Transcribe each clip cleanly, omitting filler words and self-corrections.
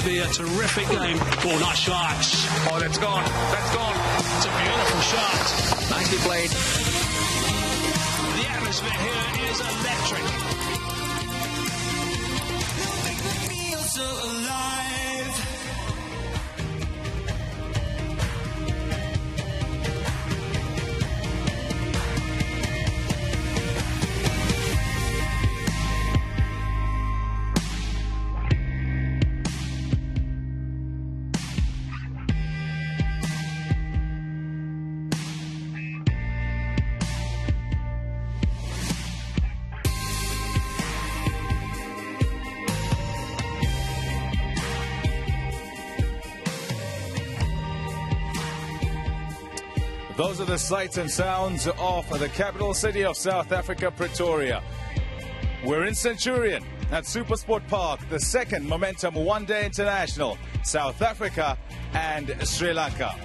be a terrific game. Oh, nice shots. Oh, that's gone. That's gone. It's a beautiful shot. Nicely played. The atmosphere here is electric. Feel so alive. Those are the sights and sounds of the capital city of South Africa, Pretoria. We're in Centurion at SuperSport Park, the second Momentum One-Day International, South Africa and Sri Lanka.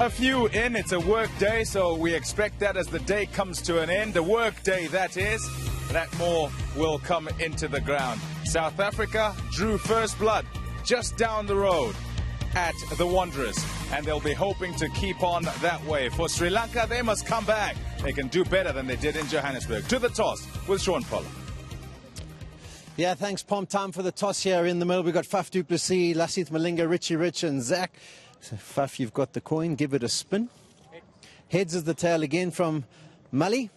A few in, it's a work day, so we expect that as the day comes to an end, the work day that is, that more will come into the ground. South Africa drew first blood just down the road at the Wanderers, and they'll be hoping to keep on that way. For Sri Lanka, they must come back. They can do better than they did in Johannesburg. To the toss with Sean Pollard. Yeah, thanks, Pom. Time for the toss here in the middle. We've got Faf du Plessis, Lasith Malinga, Richie Rich and Zach. So, Faf, you've got the coin. Give it a spin. Heads is the tail again from Mali.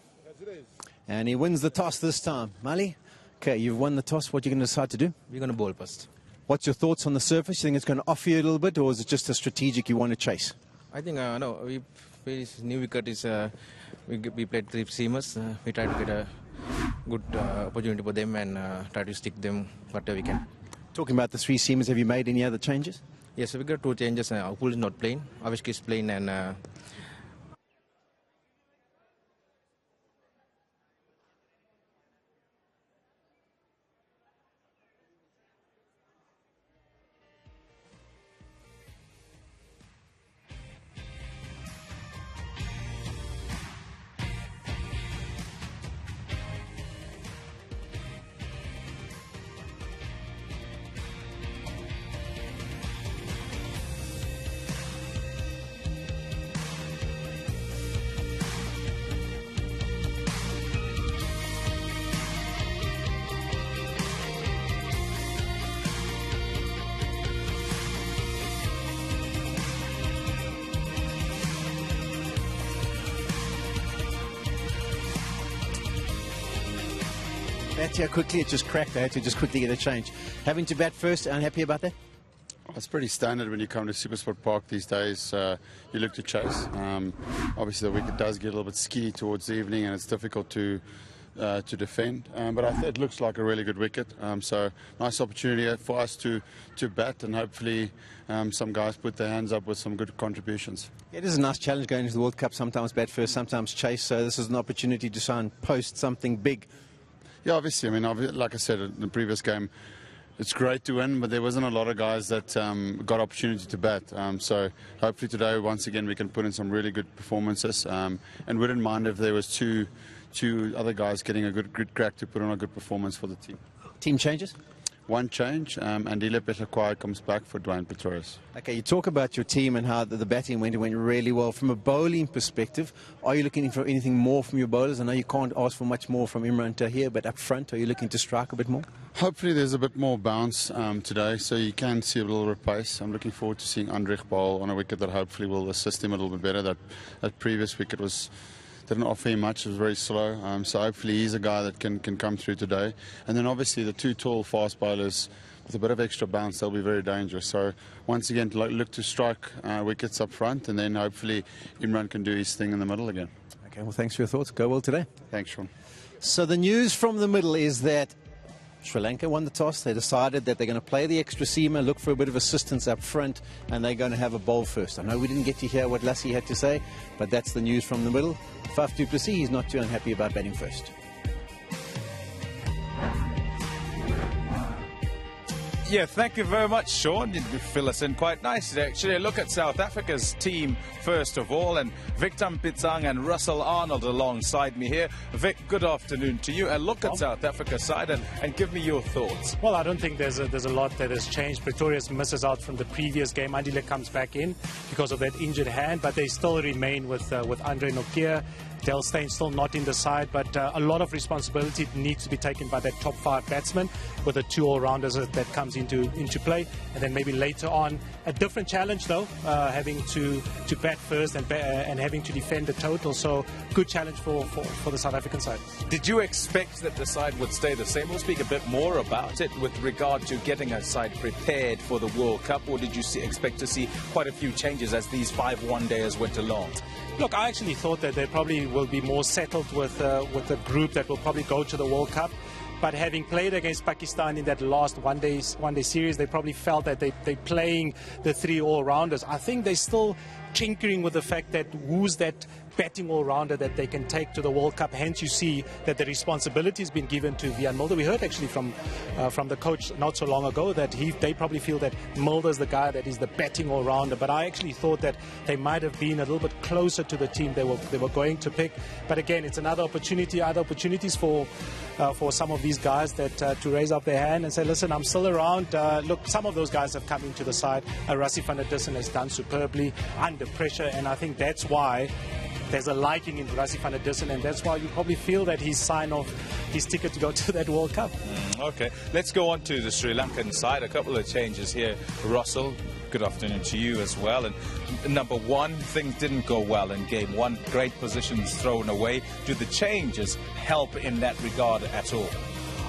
And he wins the toss this time. Mali, okay, you've won the toss. What are you going to decide to do? We're going to bowl first. What's your thoughts on the surface? You think it's going to offer you a little bit, or is it just a strategic you want to chase? I think, no, new wicket is, we played three seamers. We try to get a good opportunity for them and try to stick them whatever we can. Talking about the three seamers, have you made any other changes? Yes, we got two changes. Upul is not playing, Avishka is playing, and Bat here quickly, it just cracked. I had to just quickly get a change. Having to bat first, unhappy about that? It's pretty standard when you come to SuperSport Park these days. You look to chase. Obviously, the wicket does get a little bit skinny towards the evening, and it's difficult to defend. But it looks like a really good wicket. So nice opportunity for us to bat, and hopefully some guys put their hands up with some good contributions. Yeah, it is a nice challenge going into the World Cup. Sometimes bat first, sometimes chase. So this is an opportunity to try and post something big. Yeah, obviously. I mean, like I said in the previous game, it's great to win, but there wasn't a lot of guys that got opportunity to bat. So hopefully today, once again, we can put in some really good performances. And wouldn't mind if there was two other guys getting a good crack to put on a good performance for the team. Team changes? One change, and Dile Petraquai comes back for Dwayne Pretorius. Okay, you talk about your team and how the batting went really well. From a bowling perspective, are you looking for anything more from your bowlers? I know you can't ask for much more from Imran Tahir, but up front, are you looking to strike a bit more? Hopefully there's a bit more bounce today, so you can see a little bit of pace. I'm looking forward to seeing Andrich bowl on a wicket that hopefully will assist him a little bit better. That previous wicket didn't offer him much, it was very slow. So hopefully he's a guy that can come through today. And then obviously the two tall fast bowlers with a bit of extra bounce, they'll be very dangerous. So once again, look to strike wickets up front, and then hopefully Imran can do his thing in the middle again. Okay, well, thanks for your thoughts. Go well today. Thanks, Sean. So the news from the middle is that Sri Lanka won the toss. They decided that they're going to play the extra seamer, look for a bit of assistance up front, and they're going to have a bowl first. I know we didn't get to hear what Lassie had to say, but that's the news from the middle. Faf du Plessis, he's not too unhappy about batting first. Yeah, thank you very much, Sean. You fill us in quite nicely, actually. Look at South Africa's team, first of all, and Victor Mpitsang and Russell Arnold alongside me here. Vic, good afternoon to you. And look at South Africa's side and give me your thoughts. Well, I don't think there's a lot that has changed. Pretoria misses out from the previous game. Andile comes back in because of that injured hand, but they still remain with Andre Nokia. Del Steyn still not in the side, but a lot of responsibility needs to be taken by that top 5 batsman with the 2 all-rounders that comes into play. And then maybe later on, a different challenge though, having to bat first and having to defend the total. So good challenge for the South African side. Did you expect that the side would stay the same? We'll speak a bit more about it with regard to getting a side prepared for the World Cup, or did you expect to see quite a few changes as these 5 one-dayers went along? Look, I actually thought that they probably will be more settled with a group that will probably go to the World Cup. But having played against Pakistan in that last one-day series, they probably felt that they're playing the 3 all-rounders. I think they're still tinkering with the fact that who's that batting all-rounder that they can take to the World Cup. Hence, you see that the responsibility has been given to Wiaan Mulder. We heard actually from the coach not so long ago that they probably feel that Mulder's the guy that is the batting all-rounder. But I actually thought that they might have been a little bit closer to the team they were going to pick. But again, it's another opportunities for some of these guys that to raise up their hand and say, listen, I'm still around. Look, some of those guys have come into the side. Rassie van der Dussen has done superbly under pressure, and I think that's why there's a liking in Rassie van der Dussen, and that's why you probably feel that he's signed off his ticket to go to that World Cup. Okay, let's go on to the Sri Lankan side. A couple of changes here. Russell, good afternoon to you as well. And number one, things didn't go well in game 1. Great positions thrown away. Do the changes help in that regard at all?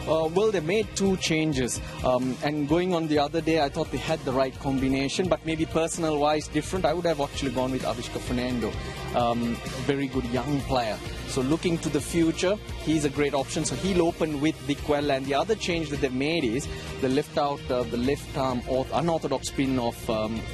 Well, they made 2 changes, and going on the other day, I thought they had the right combination, but maybe personnel-wise different. I would have actually gone with Avishka Fernando, very good young player. So looking to the future, he's a great option. So he'll open with Dikwell, and the other change that they've made is they left out the left-arm unorthodox spin of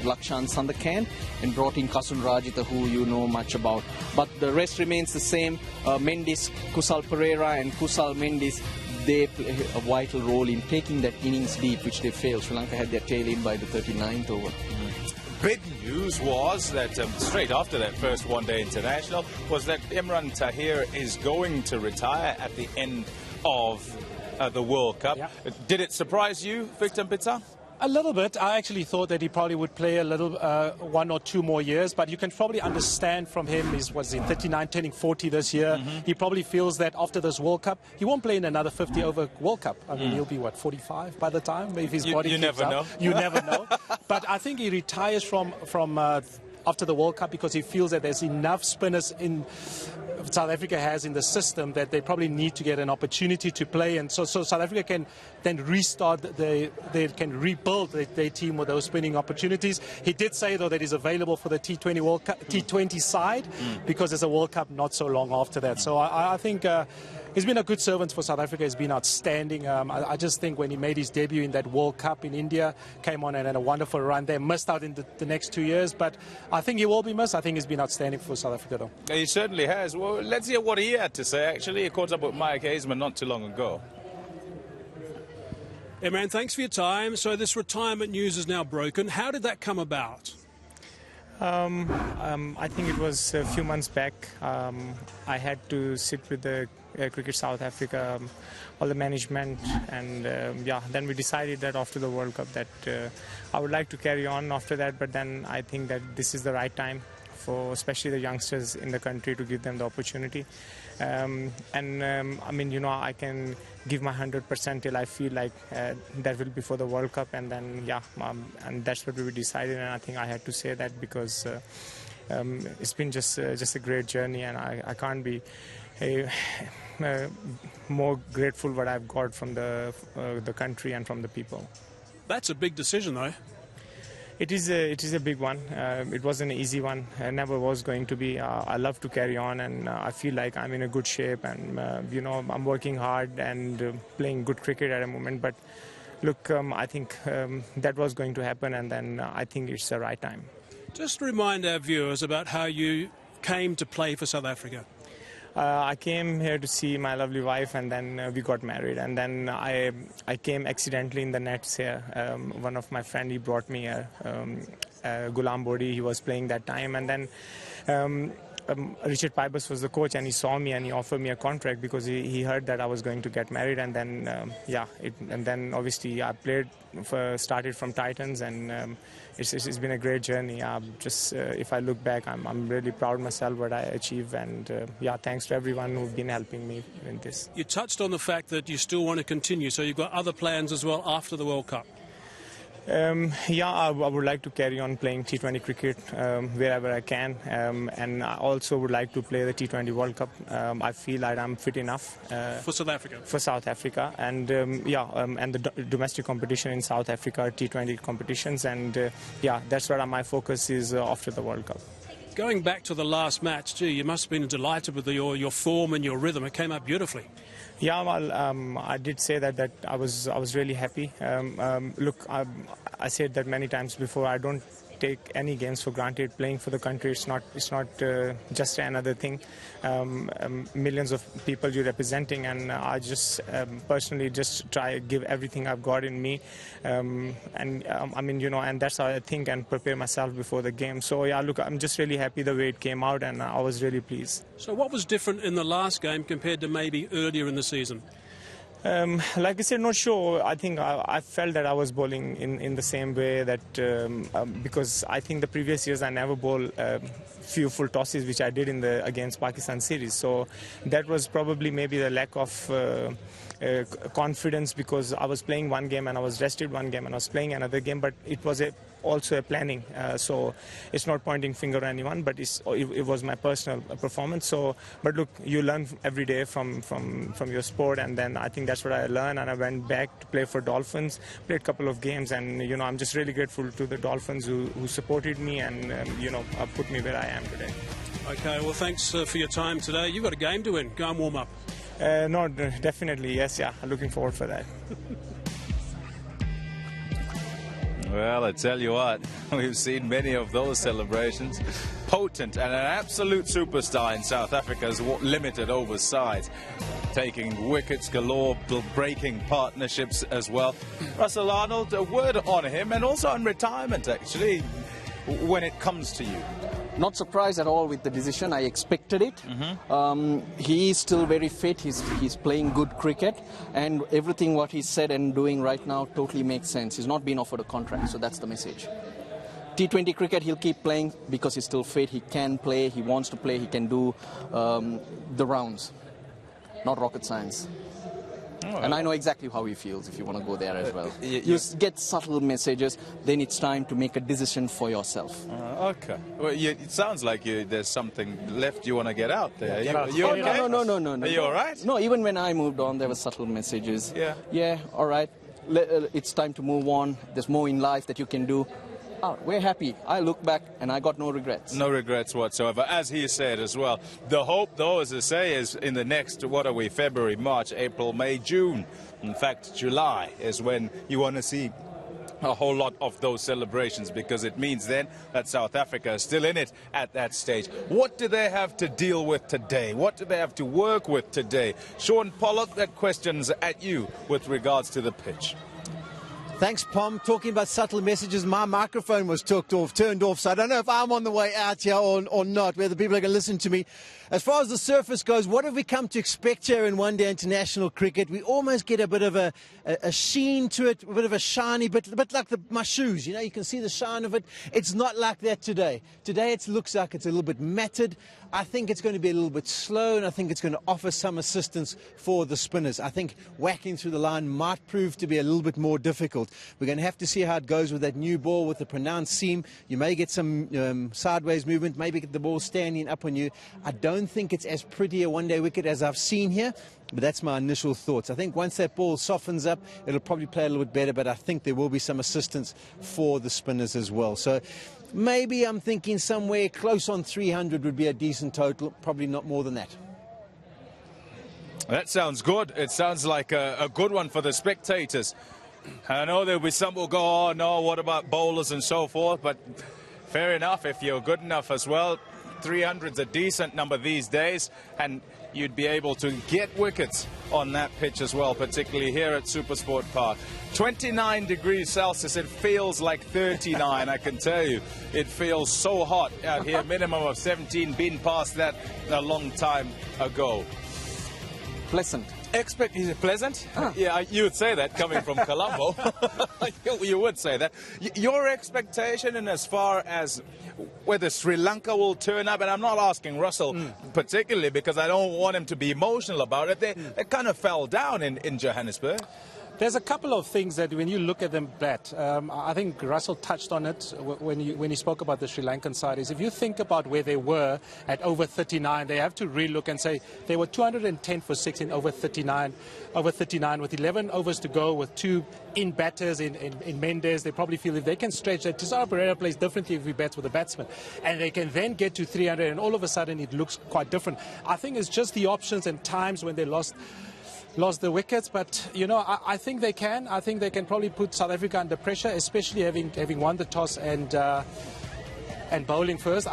Lakshan Sandakan and brought in Kasul Rajitha, who you know much about. But the rest remains the same. Mendis, Kusal Pereira and Kusal Mendis, they play a vital role in taking that innings deep, which they failed. Sri Lanka had their tail in by the 39th over. Big news was that straight after that first one-day international was that Imran Tahir is going to retire at the end of the World Cup. Yeah. Did it surprise you, Victor Mpitsang? A little bit. I actually thought that he probably would play a little 1 or 2 more years, but you can probably understand from him, he was in 39, turning 40 this year. He probably feels that after this World Cup, he won't play in another 50-over World Cup. I mean, he'll be, 45 by the time, if his body keeps never up. know. You never know. But I think he retires from after the World Cup because he feels that there's enough spinners in South Africa has in the system that they probably need to get an opportunity to play, and so South Africa can then restart, they can rebuild their team with those spinning opportunities. He did say though that he's available for the T20 World Cup, T20 side, because there's a World Cup not so long after that. So I think he's been a good servant for South Africa. He's been outstanding. I just think when he made his debut in that World Cup in India, came on and had a wonderful run there. Missed out in the next 2 years, but I think he will be missed. I think he's been outstanding for South Africa, though. He certainly has. Well, let's hear what he had to say, actually. He caught up with Mike Hazeman not too long ago. Imran, thanks for your time. So this retirement news is now broken. How did that come about? I think it was a few months back. I had to sit with the Cricket South Africa, all the management, and then we decided that after the World Cup that I would like to carry on after that, but then I think that this is the right time for especially the youngsters in the country to give them the opportunity. I mean, I can give my 100% till I feel like that will be for the World Cup, and then and that's what we decided, and I think I had to say that because it's been just a great journey, and I can't be more grateful what I've got from the country and from the people. That's a big decision, though. It is a big one. It wasn't an easy one. It never was going to be. I love to carry on, and I feel like I'm in a good shape, and I'm working hard and playing good cricket at the moment. But look, I think that was going to happen, and then I think it's the right time. Just remind our viewers about how you came to play for South Africa. I came here to see my lovely wife, and then we got married. And then I came accidentally in the nets here. One of my friends, he brought me a Gulam Bodi. He was playing that time, and then Richard Pybus was the coach, and he saw me and he offered me a contract because he heard that I was going to get married. And then and then obviously I started from Titans, and it's been a great journey. If I look back, I'm really proud of myself what I achieved, and thanks to everyone who've been helping me in this. You touched on the fact that you still want to continue, so you've got other plans as well after the World Cup. I would like to carry on playing T20 cricket wherever I can, and I also would like to play the T20 World Cup. I feel like I'm fit enough for South Africa. For South Africa, and and the domestic competition in South Africa, T20 competitions, and that's where my focus is after the World Cup. Going back to the last match, you must have been delighted with your form and your rhythm. It came out beautifully. Yeah, well, I did say that I was really happy. Look, I said that many times before. I don't take any games for granted. Playing for the country, it's not just another thing. Millions of people you're representing, and I just personally just try to give everything I've got in me, and that's how I think and prepare myself before the game. So look, I'm just really happy the way it came out, and I was really pleased. So what was different in the last game compared to maybe earlier in the season? Like I said, not sure. I think I felt that I was bowling in the same way that because I think the previous years I never bowled few full tosses, which I did against Pakistan series. So that was probably maybe the lack of confidence, because I was playing one game and I was rested one game and I was playing another game, but it was also a planning. So it's not pointing finger at anyone, but it was my personal performance. So, but look, you learn every day from your sport, and then I think that's what I learned, and I went back to play for Dolphins, played a couple of games, and I'm just really grateful to the Dolphins who supported me and put me where I am today. Okay, well, thanks for your time today. You've got a game to win. Go and warm up. No, definitely, yes, looking forward for that. Well, I tell you what, we've seen many of those celebrations. Potent and an absolute superstar in South Africa's limited oversight, taking wickets galore, breaking partnerships as well. Russell Arnold, a word on him, and also on retirement, actually, when it comes to you. Not surprised at all with the decision. I expected it. He is still very fit. He's playing good cricket, and everything what he said and doing right now totally makes sense. He's not been offered a contract, so that's the message. T20 cricket, he'll keep playing because he's still fit. He can play. He wants to play. He can do the rounds. Not rocket science. And I know exactly how he feels if you want to go there as well. You get subtle messages, then it's time to make a decision for yourself. Okay. Well, it sounds like there's something left you want to get out there. No. Are you all right? No, even when I moved on, there were subtle messages. Yeah, all right. It's time to move on. There's more in life that you can do. We're happy. I look back and I got no regrets. No regrets whatsoever, as he said as well. The hope, though, as I say, is in the next, what are we, February, March, April, May, June. In fact, July is when you want to see a whole lot of those celebrations, because it means then that South Africa is still in it at that stage. What do they have to deal with today? What do they have to work with today? Sean Pollock, that question's at you with regards to the pitch. Thanks, Pom. Talking about subtle messages, my microphone was turned off, so I don't know if I'm on the way out here or not, whether people are going to listen to me. As far as the surface goes, what have we come to expect here in one-day international cricket? We almost get a bit of a sheen to it, a bit of a shiny, a bit like my shoes. You can see the shine of it. It's not like that today. Today it looks like it's a little bit matted. I think it's going to be a little bit slow, and I think it's going to offer some assistance for the spinners. I think whacking through the line might prove to be a little bit more difficult. We're going to have to see how it goes with that new ball with the pronounced seam. You may get some sideways movement, maybe get the ball standing up on you. I don't think it's as pretty a one-day wicket as I've seen here, but that's my initial thoughts. I think once that ball softens up, it'll probably play a little bit better, but I think there will be some assistance for the spinners as well. So maybe I'm thinking somewhere close on 300 would be a decent total, probably not more than that. That sounds good. It sounds like a good one for the spectators. I know there'll be some who will go, oh no, what about bowlers and so forth, but fair enough, if you're good enough as well, 300's a decent number these days, and you'd be able to get wickets on that pitch as well, particularly here at SuperSport Park. 29 degrees Celsius, it feels like 39, I can tell you. It feels so hot out here, minimum of 17, been past that a long time ago. Pleasant. Is it pleasant? Yeah, you would say that coming from Colombo. You would say that. Your expectation in as far as whether Sri Lanka will turn up, and I'm not asking Russell particularly because I don't want him to be emotional about it. They kind of fell down in Johannesburg. There's a couple of things that when you look at them bat, I think Russell touched on it when he spoke about the Sri Lankan side, is if you think about where they were at over 39, they have to relook and say they were 210 for 6 in over 39 with 11 overs to go with 2 in batters in Mendes. They probably feel if they can stretch that, Tisara Pereira plays differently if he bats with a batsman, and they can then get to 300 and all of a sudden it looks quite different. I think it's just the options and times when they lost the wickets, but you know, I think they can. I think they can probably put South Africa under pressure, especially having won the toss and bowling first.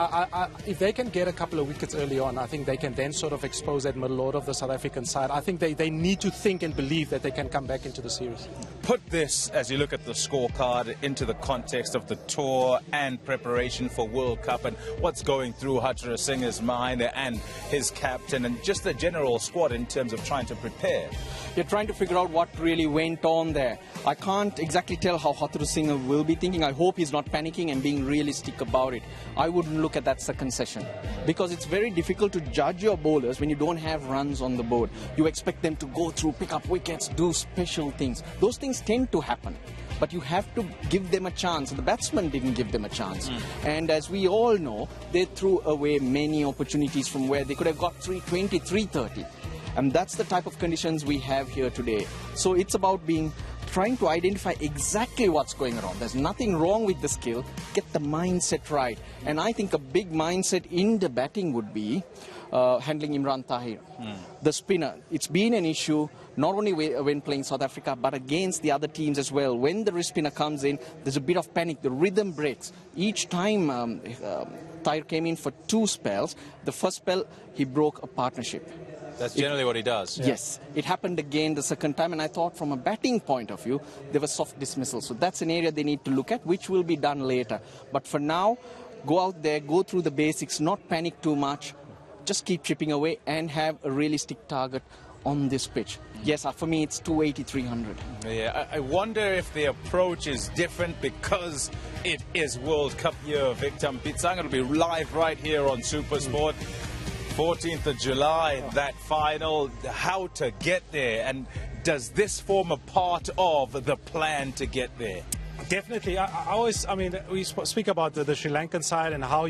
If they can get a couple of wickets early on, I think they can then sort of expose that middle order of the South African side. I think they need to think and believe that they can come back into the series. Put this, as you look at the scorecard, into the context of the tour and preparation for World Cup and what's going through Hatra Singh's mind and his captain and just the general squad in terms of trying to prepare. You're trying to figure out what really went on there. I can't exactly tell how Hatra Singh will be thinking. I hope he's not panicking and being realistic about it. I wouldn't look at that second session because it's very difficult to judge your bowlers when you don't have runs on the board. You expect them to go through, pick up wickets, do special things. Those things tend to happen, but you have to give them a chance. The batsman didn't give them a chance. And as we all know, they threw away many opportunities from where they could have got 320, 330. And that's the type of conditions we have here today. So it's about trying to identify exactly what's going wrong. There's nothing wrong with the skill. Get the mindset right. And I think a big mindset in the batting would be handling Imran Tahir, the spinner. It's been an issue not only when playing South Africa, but against the other teams as well. When the wrist spinner comes in, there's a bit of panic. The rhythm breaks. Each time Tahir came in for 2 spells, the first spell, he broke a partnership. That's generally what he does. Yes. It happened again the second time, and I thought from a batting point of view, there was soft dismissal. So that's an area they need to look at, which will be done later. But for now, go out there, go through the basics, not panic too much, just keep chipping away and have a realistic target on this pitch. Yes, for me, it's 280, 300. Yeah, I wonder if the approach is different because it is World Cup year, Victor Pitsang. It'll be live right here on SuperSport. 14th of July, that final, how to get there, and does this form a part of the plan to get there? Definitely. I mean, we speak about the Sri Lankan side and how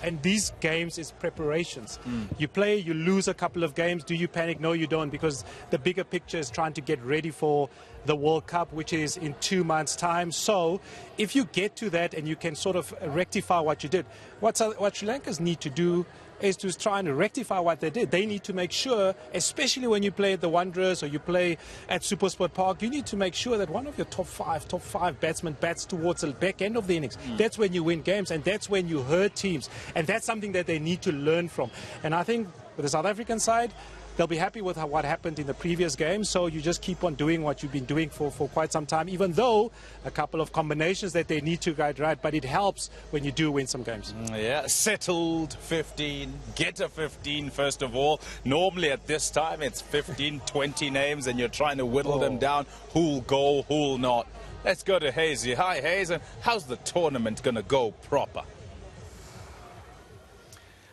and these games is preparations. You play, you lose a couple of games. Do you panic? No, you don't, because the bigger picture is trying to get ready for the World Cup, which is in 2 months' time. So if you get to that and you can sort of rectify what you did, what Sri Lankans need to do is to try and rectify what they did. They need to make sure, especially when you play at the Wanderers or you play at SuperSport Park, you need to make sure that one of your top five batsmen bats towards the back end of the innings. That's when you win games, and that's when you hurt teams. And that's something that they need to learn from. And I think with the South African side, they'll be happy with what happened in the previous game, so you just keep on doing what you've been doing for quite some time, even though a couple of combinations that they need to get right, but it helps when you do win some games. Yeah, settled 15, get a 15 first of all. Normally at this time it's 15, 20 names and you're trying to whittle them down, who'll go, who'll not. Let's go to Hazy. Hi Hazy, how's the tournament going to go proper?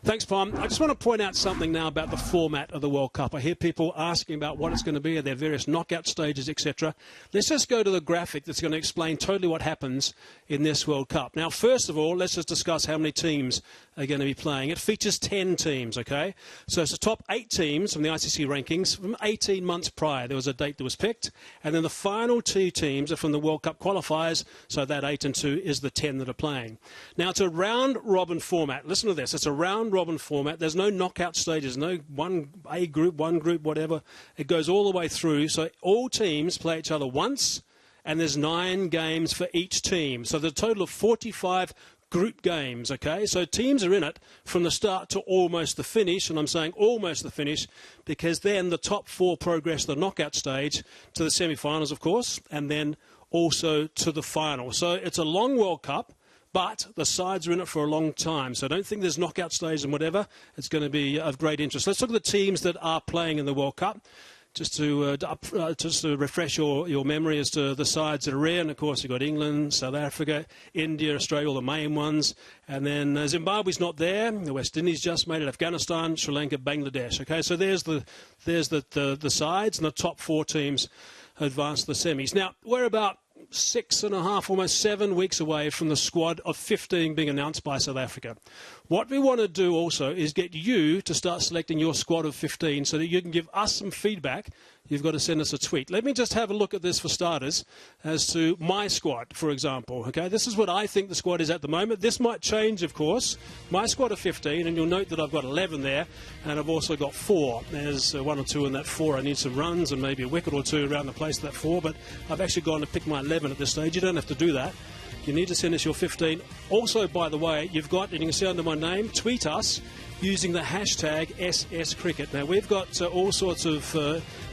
Thanks, Palm. I just want to point out something now about the format of the World Cup. I hear people asking about what it's going to be, their various knockout stages, etc. Let's just go to the graphic that's going to explain totally what happens in this World Cup. Now, first of all, let's just discuss how many teams are going to be playing. It features 10 teams, okay? So it's the top 8 teams from the ICC rankings from 18 months prior. There was a date that was picked. And then the final 2 teams are from the World Cup qualifiers. So that 8 and 2 is the 10 that are playing. Now, it's a round-robin format. Listen to this. It's a round-robin format. There's no knockout stages, no one group, whatever. It goes all the way through. So all teams play each other once, and there's 9 games for each team. So there's a total of 45 group games, okay? So teams are in it from the start to almost the finish, and I'm saying almost the finish because then the top 4 progress to the knockout stage, to the semi-finals, of course, and then also to the final. So it's a long World Cup, but the sides are in it for a long time. So I don't think there's knockout stage and whatever. It's going to be of great interest. Let's look at the teams that are playing in the World Cup. Just to refresh your memory as to the sides that are in. Of course, you've got England, South Africa, India, Australia, all the main ones. And then Zimbabwe's not there. The West Indies just made it. Afghanistan, Sri Lanka, Bangladesh. Okay, so there's the sides, and the top 4 teams advance to the semis. Now, we're about 6.5, almost 7 weeks away from the squad of 15 being announced by South Africa. What we want to do also is get you to start selecting your squad of 15 so that you can give us some feedback. You've got to send us a tweet. Let me just have a look at this for starters as to my squad, for example. Okay, this is what I think the squad is at the moment. This might change, of course. My squad of 15, and you'll note that I've got 11 there, and I've also got 4. There's 1 or 2 in that 4. I need some runs and maybe a wicket or 2 around the place of that 4, but I've actually gone to pick my 11 at this stage. You don't have to do that. You need to send us your 15. Also, by the way, you've got, and you can see under my name, tweet us using the hashtag SSCricket. Now, we've got all sorts of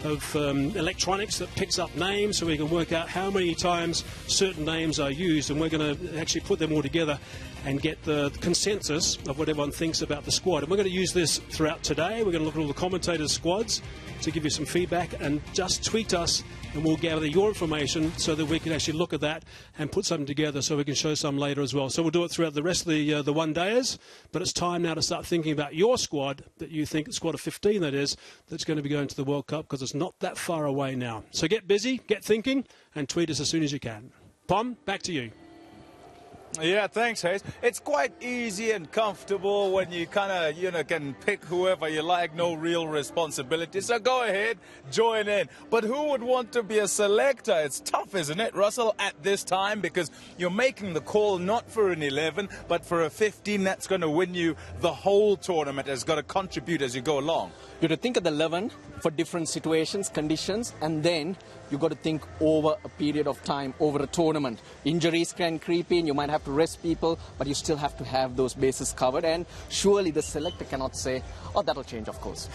electronics that picks up names so we can work out how many times certain names are used, and we're going to actually put them all together and get the consensus of what everyone thinks about the squad. And we're going to use this throughout today. We're going to look at all the commentators' squads to give you some feedback, and just tweet us and we'll gather your information so that we can actually look at that and put something together so we can show some later as well. So we'll do it throughout the rest of the one-dayers, but it's time now to start thinking about your squad that you think, the squad of 15 that is, that's going to be going to the World Cup, because it's not that far away now. So get busy, get thinking, and tweet us as soon as you can. Pom, back to you. Yeah, thanks, Hayes. It's quite easy and comfortable when you kind of, can pick whoever you like, no real responsibility. So go ahead, join in. But who would want to be a selector? It's tough, isn't it, Russell, at this time? Because you're making the call not for an 11, but for a 15 that's going to win you the whole tournament, has got to contribute as you go along. You have to think of the 11 for different situations, conditions, and then you've got to think over a period of time, over a tournament. Injuries can creep in, you might have to rest people, but you still have to have those bases covered, and surely the selector cannot say, oh, that'll change, of course.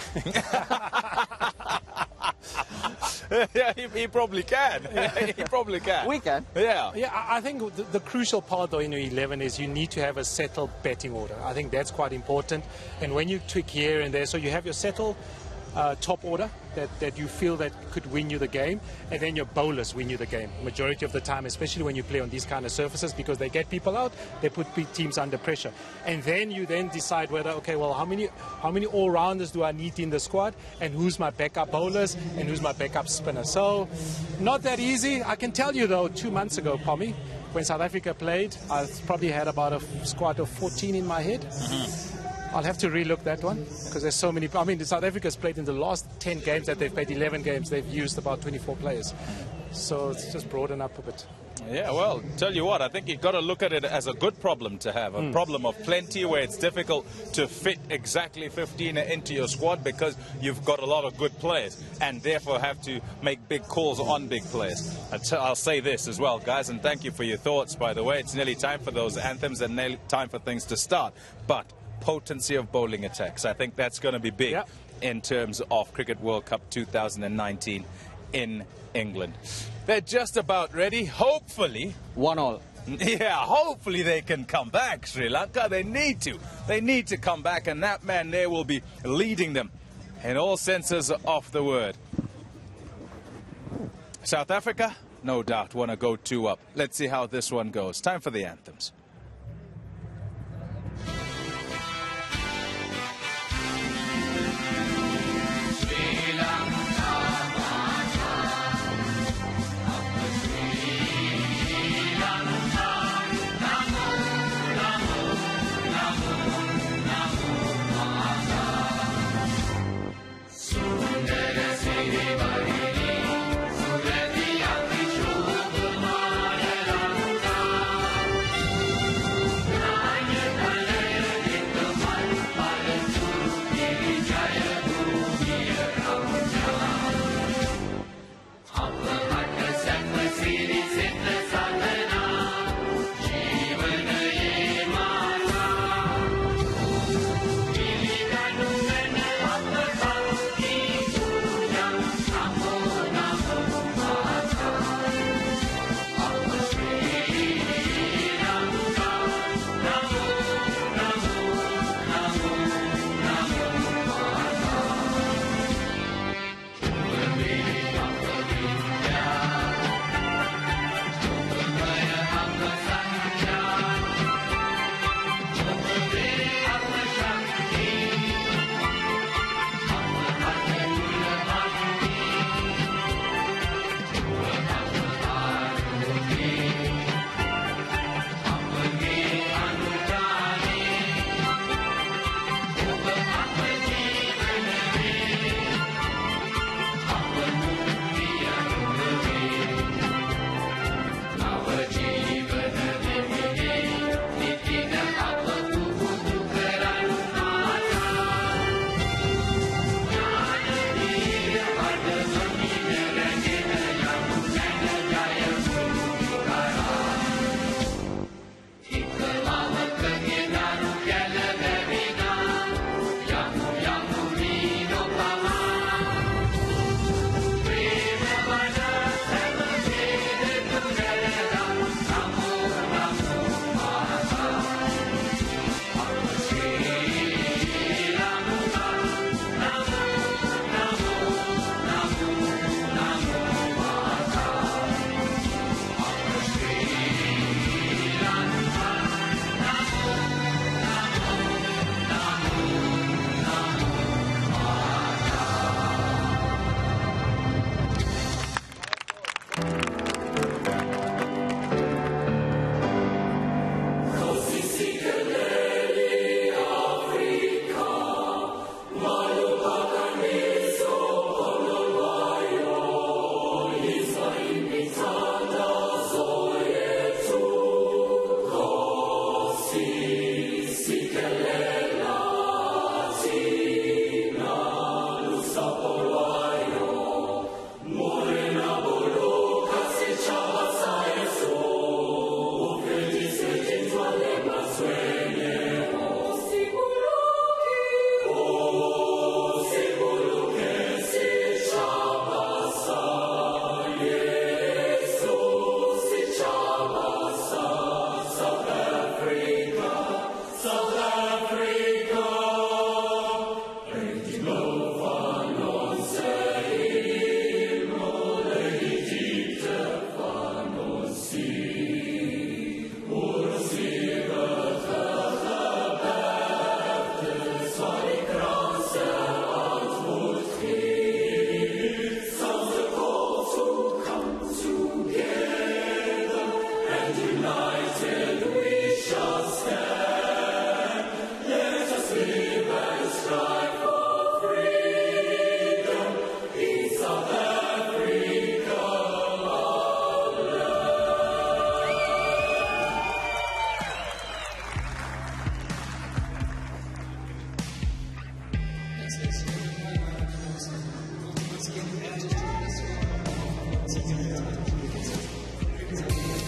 Yeah, he probably can. He probably can. We can. Yeah. Yeah, I think the crucial part, though, in your 11 is you need to have a settled batting order. I think that's quite important. And when you tweak here and there, so you have your settled top order that you feel that could win you the game, and then your bowlers win you the game majority of the time, especially when you play on these kind of surfaces, because they get people out, they put teams under pressure, and then you then decide whether, okay, well, how many all-rounders do I need in the squad, and who's my backup bowlers and who's my backup spinner. So not that easy. I can tell you, though, 2 months ago, Pommy, when South Africa played, I probably had about a squad of 14 in my head. I'll have to relook that one, because there's so many. I mean, South Africa's played in the last 10 games that they've played, 11 games, they've used about 24 players. So it's just broaden up a bit. Yeah, well, tell you what, I think you've got to look at it as a good problem to have, a problem of plenty, where it's difficult to fit exactly 15 into your squad because you've got a lot of good players and therefore have to make big calls on big players. I'll say this as well, guys, and thank you for your thoughts, by the way. It's nearly time for those anthems and nearly time for things to start. But potency of bowling attacks, I think that's going to be big in terms of Cricket World Cup 2019 in England. They're just about ready, hopefully. 1-1. Yeah, hopefully they can come back, Sri Lanka. They need to. They need to come back, and that man there will be leading them in all senses of the word. South Africa, no doubt, want to go 2 up. Let's see how this one goes. Time for the anthems.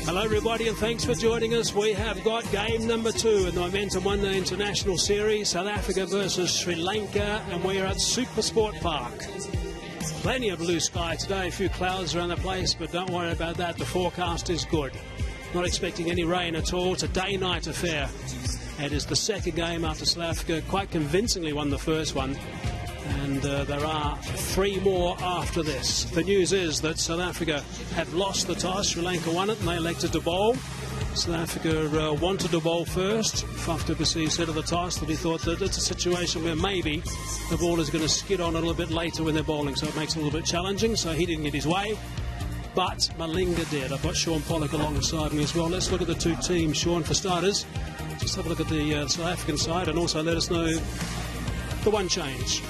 Hello everybody and thanks for joining us. We have got game number 2 in the Momentum One Day International Series, South Africa versus Sri Lanka, and we are at SuperSport Park. Plenty of blue sky today, a few clouds around the place, but don't worry about that, the forecast is good. Not expecting any rain at all. It's a day-night affair. It is the second game after South Africa quite convincingly won the first one. And there are 3 more after this. The news is that South Africa have lost the toss. Sri Lanka won it and they elected to bowl. South Africa wanted to bowl first. Faf du Plessis said of the toss that he thought that it's a situation where maybe the ball is going to skid on a little bit later when they're bowling, so it makes it a little bit challenging. So he didn't get his way. But Malinga did. I've got Sean Pollock alongside me as well. Let's look at the 2 teams. Sean, for starters, just have a look at the South African side and also let us know the one change.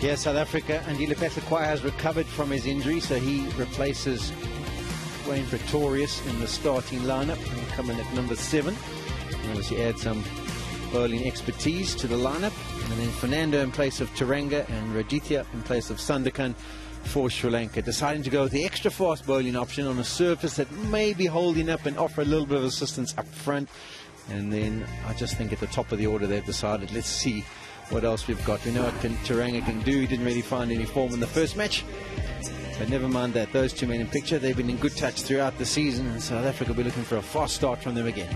Yeah, South Africa, and Kwai has recovered from his injury, so he replaces Wayne Pretorius in the starting lineup and coming at number 7. And obviously add some bowling expertise to the lineup. And then Fernando in place of Taranga and Raditya in place of Sandakan for Sri Lanka. Deciding to go with the extra fast bowling option on a surface that may be holding up and offer a little bit of assistance up front. And then I just think at the top of the order they've decided, let's see what else we've got. We know what Taranga can do. He didn't really find any form in the first match. But never mind that. Those 2 men in picture, they've been in good touch throughout the season. And South Africa will be looking for a fast start from them again.